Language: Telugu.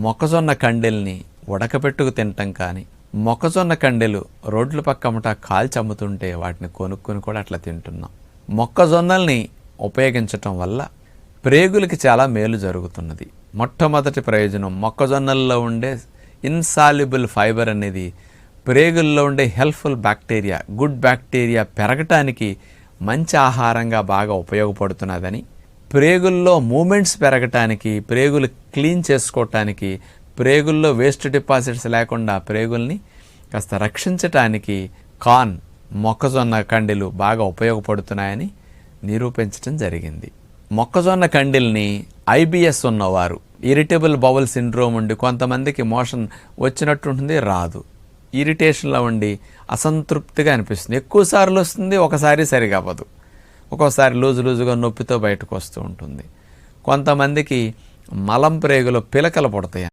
మొక్కజొన్న కండెల్ని ఉడకపెట్టుకు తినటం కానీ, మొక్కజొన్న కండెలు రోడ్ల పక్కమట కాల్చి అమ్ముతుంటే వాటిని కొనుక్కొని కూడా అట్లా తింటున్నాం. మొక్కజొన్నల్ని ఉపయోగించటం వల్ల ప్రేగులకి చాలా మేలు జరుగుతున్నది. మొట్టమొదటి ప్రయోజనం, మొక్కజొన్నల్లో ఉండే ఇన్సాల్యుబుల్ ఫైబర్ అనేది ప్రేగుల్లో ఉండే హెల్ప్ఫుల్ బ్యాక్టీరియా, గుడ్ బ్యాక్టీరియా పెరగటానికి మంచి ఆహారంగా బాగా ఉపయోగపడుతున్నదని, ప్రేగుల్లో మూమెంట్స్ పెరగటానికి, ప్రేగులు క్లీన్ చేసుకోవటానికి, ప్రేగుల్లో వేస్ట్ డిపాజిట్స్ లేకుండా ప్రేగుల్ని కాస్త రక్షించటానికి మొక్కజొన్న కండెలు బాగా ఉపయోగపడుతున్నాయని నిరూపించడం జరిగింది. మొక్కజొన్న కండెల్ని IBS ఉన్నవారు, ఇరిటబుల్ బౌల్ సిండ్రోమ్ ఉండి కొంతమందికి మోషన్ వచ్చినట్టుంటుంది, రాదు, ఇరిటేషన్లో ఉండి అసంతృప్తిగా అనిపిస్తుంది, ఎక్కువసార్లు వస్తుంది, ఒకసారి సరిగా అవ్వదు, ఒక్కోసారి లూజుగా నొప్పితో బయటకు వస్తూ ఉంటుంది. కొంతమందికి మలం ప్రేగులో పిలకలు పుడతాయి.